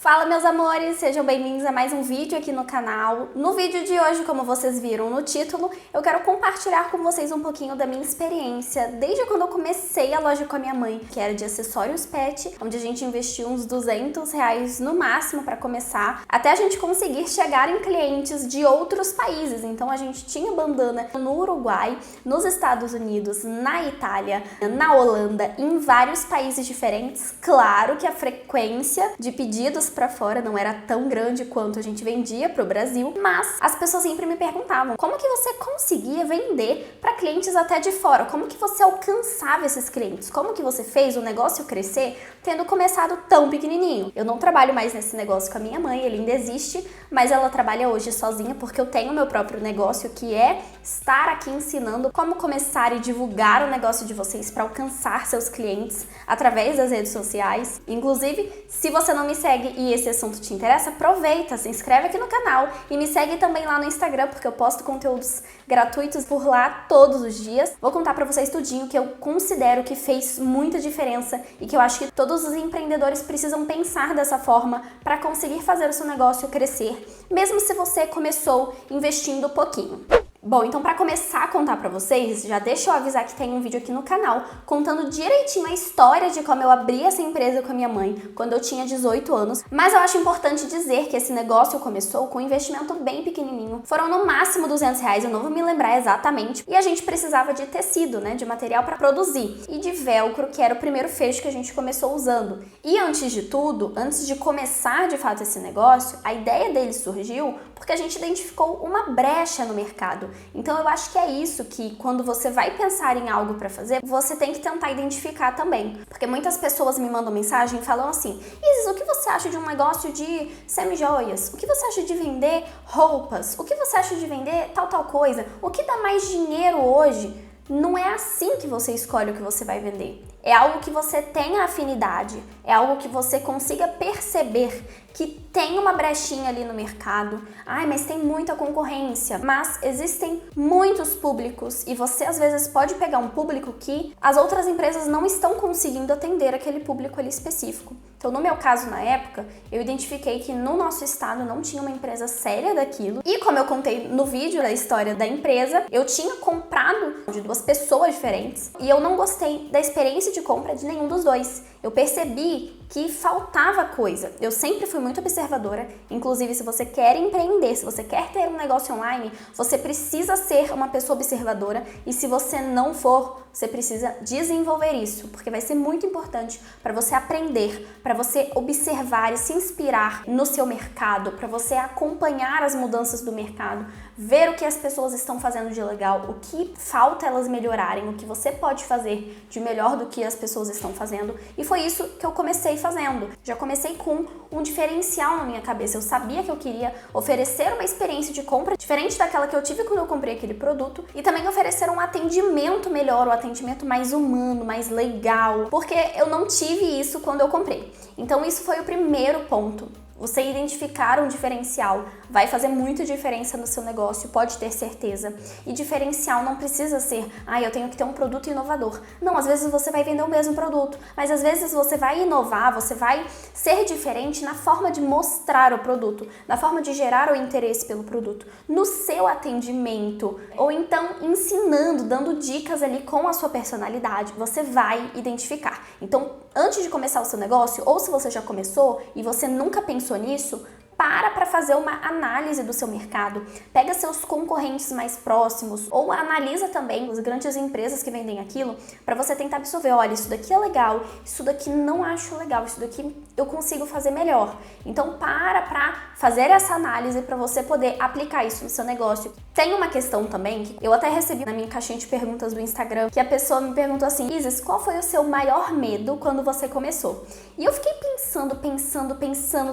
Fala, meus amores, sejam bem-vindos a mais um vídeo aqui no canal. No vídeo de hoje, como vocês viram no título, eu quero compartilhar com vocês um pouquinho da minha experiência desde quando eu comecei a loja com a minha mãe, que era de acessórios pet, onde a gente investiu uns R$200 no máximo para começar, até a gente conseguir chegar em clientes de outros países. Então a gente tinha bandana no Uruguai, nos Estados Unidos, na Itália, na Holanda, em vários países diferentes. Claro que a frequência de pedidos para fora não era tão grande quanto a gente vendia para o Brasil, mas as pessoas sempre me perguntavam como que você conseguia vender para clientes até de fora, como que você alcançava esses clientes, como que você fez o negócio crescer tendo começado tão pequenininho. Eu não trabalho mais nesse negócio com a minha mãe, ele ainda existe, mas ela trabalha hoje sozinha porque eu tenho meu próprio negócio, que é estar aqui ensinando como começar e divulgar o negócio de vocês para alcançar seus clientes através das redes sociais. Inclusive, se você não me segue e esse assunto te interessa, aproveita, se inscreve aqui no canal e me segue também lá no Instagram, porque eu posto conteúdos gratuitos por lá todos os dias. Vou contar pra vocês tudinho que eu considero que fez muita diferença e que eu acho que todos os empreendedores precisam pensar dessa forma para conseguir fazer o seu negócio crescer, mesmo se você começou investindo pouquinho. Bom, então para começar a contar para vocês, já deixa eu avisar que tem um vídeo aqui no canal contando direitinho a história de como eu abri essa empresa com a minha mãe quando eu tinha 18 anos, mas eu acho importante dizer que esse negócio começou com um investimento bem pequenininho, foram no máximo R$200, eu não vou me lembrar exatamente, e a gente precisava de tecido, né, de material para produzir, e de velcro, que era o primeiro fecho que a gente começou usando. E antes de tudo, antes de começar de fato esse negócio, a ideia dele surgiu porque a gente identificou uma brecha no mercado. Então eu acho que é isso que, quando você vai pensar em algo para fazer, você tem que tentar identificar também. Porque muitas pessoas me mandam mensagem e falam assim: Isis, o que você acha de um negócio de semi-joias? O que você acha de vender roupas? O que você acha de vender tal coisa? O que dá mais dinheiro hoje? Não é assim que você escolhe o que você vai vender. É algo que você tenha afinidade, é algo que você consiga perceber que tem uma brechinha ali no mercado. Ai, mas tem muita concorrência. Mas existem muitos públicos e você às vezes pode pegar um público que as outras empresas não estão conseguindo atender aquele público ali específico. Então, no meu caso, na época, eu identifiquei que no nosso estado não tinha uma empresa séria daquilo. E como eu contei no vídeo da história da empresa, eu tinha comprado de duas pessoas diferentes e eu não gostei da experiência de compra de nenhum dos dois. Eu percebi que faltava coisa. Eu sempre fui muito observadora, inclusive se você quer empreender, se você quer ter um negócio online, você precisa ser uma pessoa observadora, e se você não for, você precisa desenvolver isso, porque vai ser muito importante para você aprender, para você observar e se inspirar no seu mercado, para você acompanhar as mudanças do mercado, ver o que as pessoas estão fazendo de legal, o que falta elas melhorarem, o que você pode fazer de melhor do que as pessoas estão fazendo. E foi isso que eu comecei fazendo. Já comecei com um diferencial na minha cabeça. Eu sabia que eu queria oferecer uma experiência de compra diferente daquela que eu tive quando eu comprei aquele produto, e também oferecer um atendimento melhor, um atendimento mais humano, mais legal, porque eu não tive isso quando eu comprei. Então isso foi o primeiro ponto. Você identificar um diferencial vai fazer muita diferença no seu negócio, pode ter certeza. E diferencial não precisa ser, eu tenho que ter um produto inovador. Não, às vezes você vai vender o mesmo produto, mas às vezes você vai inovar, você vai ser diferente na forma de mostrar o produto, na forma de gerar o interesse pelo produto, no seu atendimento, ou então ensinando, dando dicas ali com a sua personalidade. Você vai identificar. Então, antes de começar o seu negócio, ou se você já começou e você nunca pensou nisso, para fazer uma análise do seu mercado, pega seus concorrentes mais próximos ou analisa também as grandes empresas que vendem aquilo para você tentar absorver, olha, isso daqui é legal, isso daqui não acho legal, isso daqui eu consigo fazer melhor. Então para fazer essa análise para você poder aplicar isso no seu negócio. Tem uma questão também que eu até recebi na minha caixinha de perguntas do Instagram, que a pessoa me perguntou assim: Isis, qual foi o seu maior medo quando você começou? E eu fiquei pensando,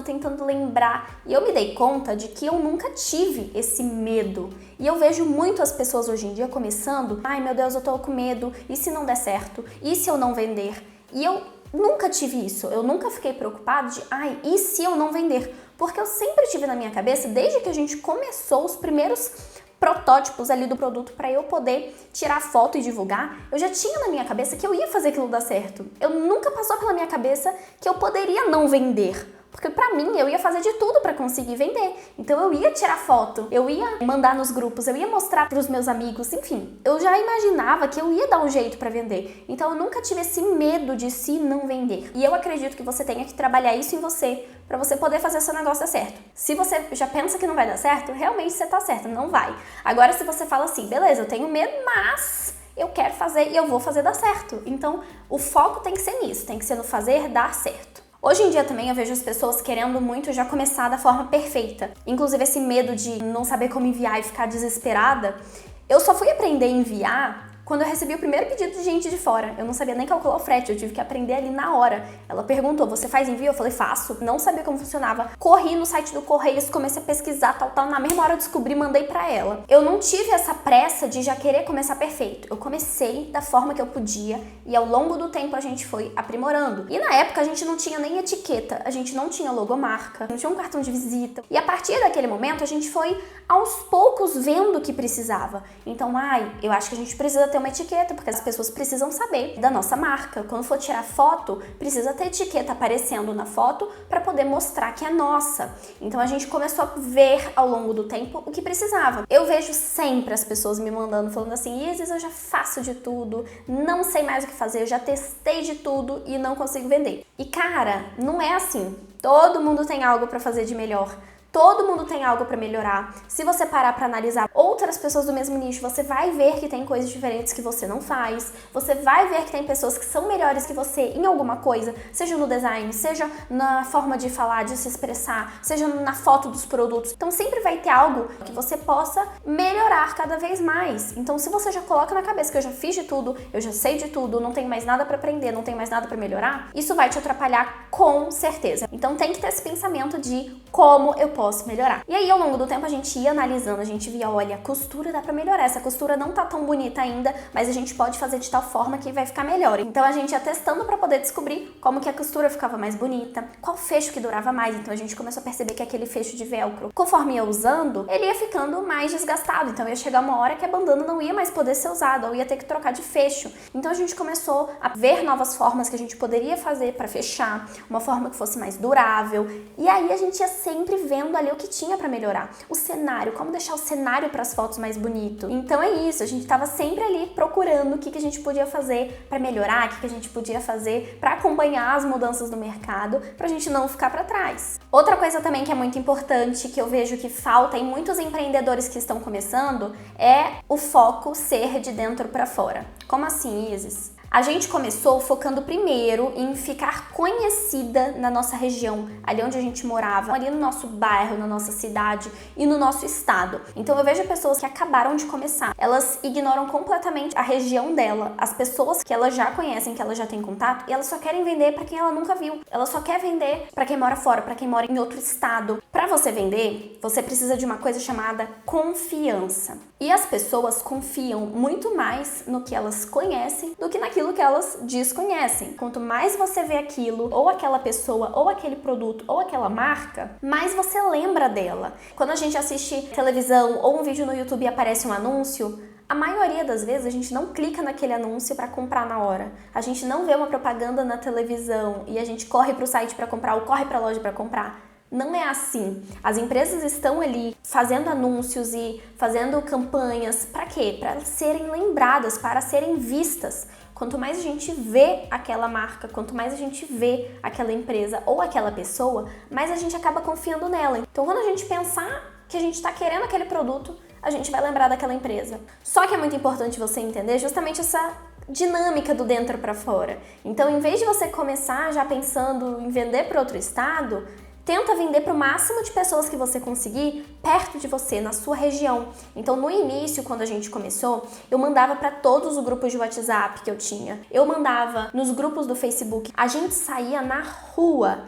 tentando lembrar. E eu me dei conta de que eu nunca tive esse medo. E eu vejo muito as pessoas hoje em dia começando: ai meu Deus, eu tô com medo, e se não der certo? E se eu não vender? E eu nunca tive isso, eu nunca fiquei preocupada de, e se eu não vender? Porque eu sempre tive na minha cabeça, desde que a gente começou os primeiros protótipos ali do produto para eu poder tirar foto e divulgar, eu já tinha na minha cabeça que eu ia fazer aquilo dar certo. Eu nunca passou pela minha cabeça que eu poderia não vender. Porque pra mim, eu ia fazer de tudo pra conseguir vender. Então eu ia tirar foto, eu ia mandar nos grupos, eu ia mostrar pros meus amigos, enfim. Eu já imaginava que eu ia dar um jeito pra vender. Então eu nunca tive esse medo de se não vender. E eu acredito que você tenha que trabalhar isso em você pra você poder fazer seu negócio dar certo. Se você já pensa que não vai dar certo, realmente você tá certo, não vai. Agora se você fala assim, beleza, eu tenho medo, mas eu quero fazer e eu vou fazer dar certo. Então o foco tem que ser nisso, tem que ser no fazer dar certo. Hoje em dia também eu vejo as pessoas querendo muito já começar da forma perfeita. Inclusive esse medo de não saber como enviar e ficar desesperada. Eu só fui aprender a enviar quando eu recebi o primeiro pedido de gente de fora. Eu não sabia nem calcular o frete, eu tive que aprender ali na hora. Ela perguntou, você faz envio? Eu falei, faço. Não sabia como funcionava. Corri no site do Correios, comecei a pesquisar, tal. Na mesma hora eu descobri, mandei pra ela. Eu não tive essa pressa de já querer começar perfeito. Eu comecei da forma que eu podia e ao longo do tempo a gente foi aprimorando. E na época a gente não tinha nem etiqueta, a gente não tinha logomarca, não tinha um cartão de visita. E a partir daquele momento a gente foi aos poucos vendo o que precisava. Então, eu acho que a gente precisa ter uma etiqueta, porque as pessoas precisam saber da nossa marca. Quando for tirar foto, precisa ter etiqueta aparecendo na foto para poder mostrar que é nossa. Então a gente começou a ver ao longo do tempo o que precisava. Eu vejo sempre as pessoas me mandando, falando assim, Isis, eu já faço de tudo, não sei mais o que fazer, eu já testei de tudo e não consigo vender. E cara, não é assim. Todo mundo tem algo para fazer de melhor. Todo mundo tem algo para melhorar. Se você parar para analisar outras pessoas do mesmo nicho, você vai ver que tem coisas diferentes que você não faz. Você vai ver que tem pessoas que são melhores que você em alguma coisa, seja no design, seja na forma de falar, de se expressar, seja na foto dos produtos. Então sempre vai ter algo que você possa melhorar cada vez mais. Então se você já coloca na cabeça que eu já fiz de tudo, eu já sei de tudo, não tenho mais nada para aprender, não tenho mais nada para melhorar, isso vai te atrapalhar com certeza. Então tem que ter esse pensamento de como eu posso melhorar. E aí, ao longo do tempo, a gente ia analisando, a gente via, olha, a costura dá pra melhorar, essa costura não tá tão bonita ainda, mas a gente pode fazer de tal forma que vai ficar melhor. Então a gente ia testando pra poder descobrir como que a costura ficava mais bonita, qual fecho que durava mais. Então a gente começou a perceber que aquele fecho de velcro, conforme ia usando, ele ia ficando mais desgastado. Então ia chegar uma hora que a bandana não ia mais poder ser usada, ou ia ter que trocar de fecho. Então a gente começou a ver novas formas que a gente poderia fazer pra fechar, uma forma que fosse mais durável. E aí a gente ia sempre vendo ali o que tinha pra melhorar. O cenário, como deixar o cenário para as fotos mais bonito. Então é isso, a gente tava sempre ali procurando o que a gente podia fazer pra melhorar, o que a gente podia fazer pra acompanhar as mudanças do mercado, pra gente não ficar pra trás. Outra coisa também que é muito importante, que eu vejo que falta em muitos empreendedores que estão começando, é o foco ser de dentro pra fora. Como assim, Isis? A gente começou focando primeiro em ficar conhecida na nossa região, ali onde a gente morava, ali no nosso bairro, na nossa cidade e no nosso estado. Então eu vejo pessoas que acabaram de começar, elas ignoram completamente a região dela, as pessoas que elas já conhecem, que elas já têm contato, e elas só querem vender para quem ela nunca viu. Ela só quer vender para quem mora fora, para quem mora em outro estado. Para você vender, você precisa de uma coisa chamada confiança. E as pessoas confiam muito mais no que elas conhecem do que naquilo que elas desconhecem. Quanto mais você vê aquilo, ou aquela pessoa, ou aquele produto, ou aquela marca, mais você lembra dela. Quando a gente assiste televisão ou um vídeo no YouTube e aparece um anúncio, a maioria das vezes a gente não clica naquele anúncio para comprar na hora. A gente não vê uma propaganda na televisão e a gente corre para o site para comprar ou corre para a loja para comprar. Não é assim. As empresas estão ali fazendo anúncios e fazendo campanhas. Para quê? Para serem lembradas, para serem vistas. Quanto mais a gente vê aquela marca, quanto mais a gente vê aquela empresa ou aquela pessoa, mais a gente acaba confiando nela. Então, quando a gente pensar que a gente está querendo aquele produto, a gente vai lembrar daquela empresa. Só que é muito importante você entender justamente essa dinâmica do dentro para fora. Então, em vez de você começar já pensando em vender para outro estado, tenta vender para o máximo de pessoas que você conseguir perto de você, na sua região. Então, no início, quando a gente começou, eu mandava para todos os grupos de WhatsApp que eu tinha. Eu mandava nos grupos do Facebook. A gente saía na rua.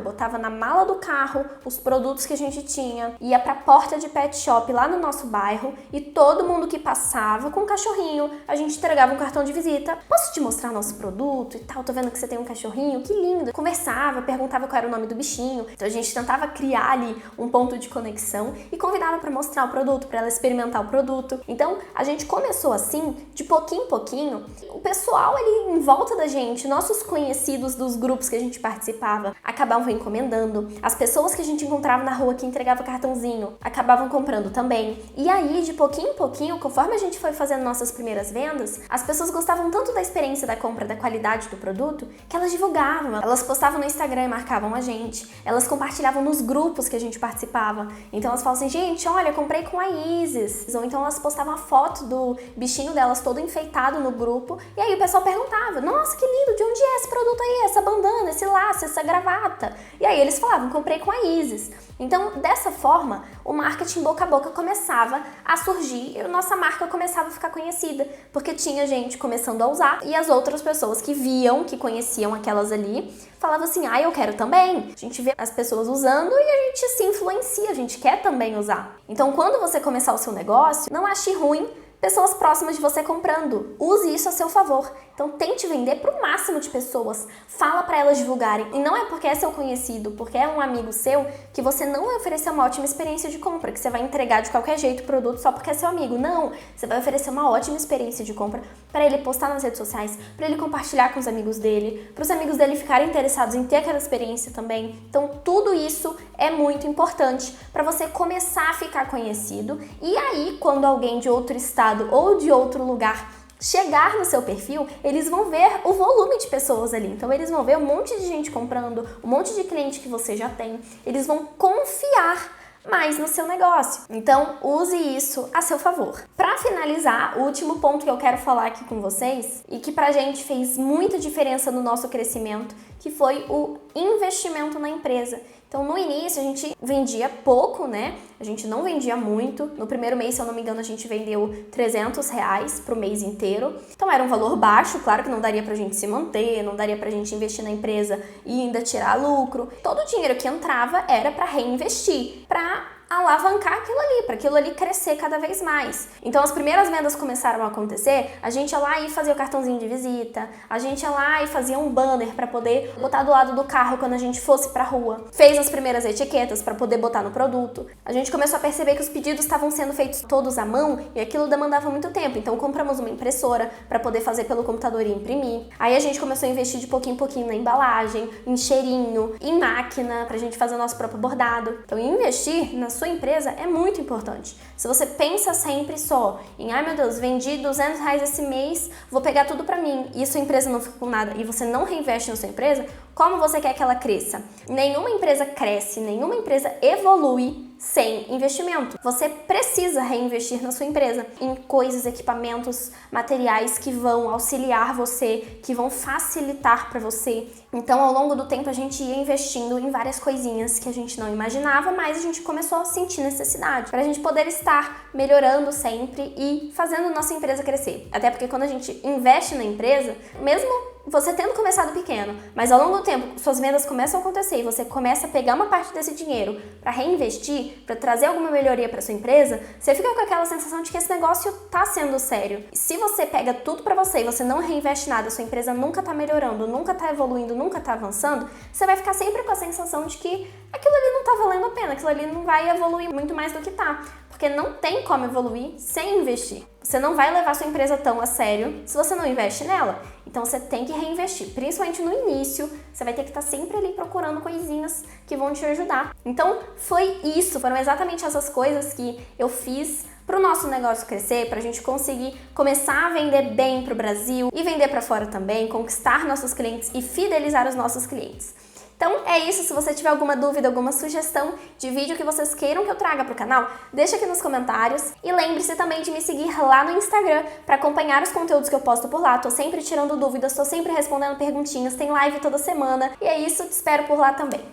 Botava na mala do carro os produtos que a gente tinha, ia pra porta de pet shop lá no nosso bairro e todo mundo que passava com um cachorrinho, a gente entregava um cartão de visita. Posso te mostrar nosso produto e tal? Tô vendo que você tem um cachorrinho, que lindo. Conversava, perguntava qual era o nome do bichinho. Então a gente tentava criar ali um ponto de conexão e convidava pra mostrar o produto, pra ela experimentar o produto. Então a gente começou assim, de pouquinho em pouquinho, o pessoal ali em volta da gente, nossos conhecidos dos grupos que a gente participava, participava acabavam encomendando, as pessoas que a gente encontrava na rua que entregava cartãozinho acabavam comprando também. E aí, de pouquinho em pouquinho, conforme a gente foi fazendo nossas primeiras vendas, as pessoas gostavam tanto da experiência da compra, da qualidade do produto, que elas divulgavam, elas postavam no Instagram e marcavam a gente, elas compartilhavam nos grupos que a gente participava. Então elas falavam assim, gente, olha, comprei com a Isis. Ou então elas postavam a foto do bichinho delas todo enfeitado no grupo, e aí o pessoal perguntava, nossa, que lindo, de onde é esse produto aí, essa bandana, esse laço, essa gravata? E aí eles falavam, comprei com a Isis. Então, dessa forma, o marketing boca a boca começava a surgir e a nossa marca começava a ficar conhecida, porque tinha gente começando a usar e as outras pessoas que viam, que conheciam aquelas ali, falavam assim, eu quero também. A gente vê as pessoas usando e a gente se influencia, a gente quer também usar. Então, quando você começar o seu negócio, não ache ruim pessoas próximas de você comprando. Use isso a seu favor. Então tente vender para o máximo de pessoas. Fala para elas divulgarem. E não é porque é seu conhecido, porque é um amigo seu, que você não vai oferecer uma ótima experiência de compra, que você vai entregar de qualquer jeito o produto só porque é seu amigo. Não, você vai oferecer uma ótima experiência de compra para ele postar nas redes sociais, para ele compartilhar com os amigos dele, para os amigos dele ficarem interessados em ter aquela experiência também. Então tudo isso é muito importante para você começar a ficar conhecido. E aí, quando alguém de outro estado ou de outro lugar chegar no seu perfil, eles vão ver o volume de pessoas ali. Então eles vão ver um monte de gente comprando, um monte de cliente que você já tem. Eles vão confiar mais no seu negócio. Então use isso a seu favor. Para finalizar, o último ponto que eu quero falar aqui com vocês e que pra gente fez muita diferença no nosso crescimento, que foi o investimento na empresa. Então, no início, a gente vendia pouco, né? A gente não vendia muito. No primeiro mês, se eu não me engano, a gente vendeu R$300 pro mês inteiro. Então, era um valor baixo. Claro que não daria pra gente se manter, não daria pra gente investir na empresa e ainda tirar lucro. Todo o dinheiro que entrava era pra reinvestir, pra alavancar aquilo ali, para aquilo ali crescer cada vez mais. Então as primeiras vendas começaram a acontecer, a gente ia lá e fazia o cartãozinho de visita, a gente ia lá e fazia um banner para poder botar do lado do carro quando a gente fosse pra rua, fez as primeiras etiquetas para poder botar no produto. A gente começou a perceber que os pedidos estavam sendo feitos todos à mão e aquilo demandava muito tempo, então compramos uma impressora para poder fazer pelo computador e imprimir. Aí a gente começou a investir de pouquinho em pouquinho na embalagem, em cheirinho, em máquina, pra gente fazer o nosso próprio bordado. Então investir na sua empresa é muito importante. Se você pensa sempre só em, ai meu Deus, vendi R$200 esse mês, vou pegar tudo pra mim, e a sua empresa não fica com nada, e você não reinveste na sua empresa, como você quer que ela cresça? Nenhuma empresa cresce, nenhuma empresa evolui sem investimento. Você precisa reinvestir na sua empresa em coisas, equipamentos, materiais que vão auxiliar você, que vão facilitar para você. Então, ao longo do tempo, a gente ia investindo em várias coisinhas que a gente não imaginava, mas a gente começou a sentir necessidade para a gente poder estar melhorando sempre e fazendo nossa empresa crescer. Até porque quando a gente investe na empresa, mesmo você tendo começado pequeno, mas ao longo do tempo suas vendas começam a acontecer e você começa a pegar uma parte desse dinheiro para reinvestir, para trazer alguma melhoria para sua empresa, você fica com aquela sensação de que esse negócio tá sendo sério. E se você pega tudo para você e você não reinveste nada, sua empresa nunca tá melhorando, nunca tá evoluindo, nunca tá avançando, você vai ficar sempre com a sensação de que aquilo ali não tá valendo a pena, aquilo ali não vai evoluir muito mais do que tá. Porque não tem como evoluir sem investir. Você não vai levar sua empresa tão a sério se você não investe nela. Então você tem que reinvestir, principalmente no início. Você vai ter que estar sempre ali procurando coisinhas que vão te ajudar. Então foi isso, foram exatamente essas coisas que eu fiz para o nosso negócio crescer, para a gente conseguir começar a vender bem para o Brasil e vender para fora também, conquistar nossos clientes e fidelizar os nossos clientes. Então é isso, se você tiver alguma dúvida, alguma sugestão de vídeo que vocês queiram que eu traga para o canal, deixa aqui nos comentários e lembre-se também de me seguir lá no Instagram para acompanhar os conteúdos que eu posto por lá. Tô sempre tirando dúvidas, tô sempre respondendo perguntinhas, tem live toda semana e é isso, te espero por lá também.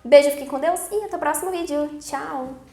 Beijo, fiquem com Deus e até o próximo vídeo. Tchau!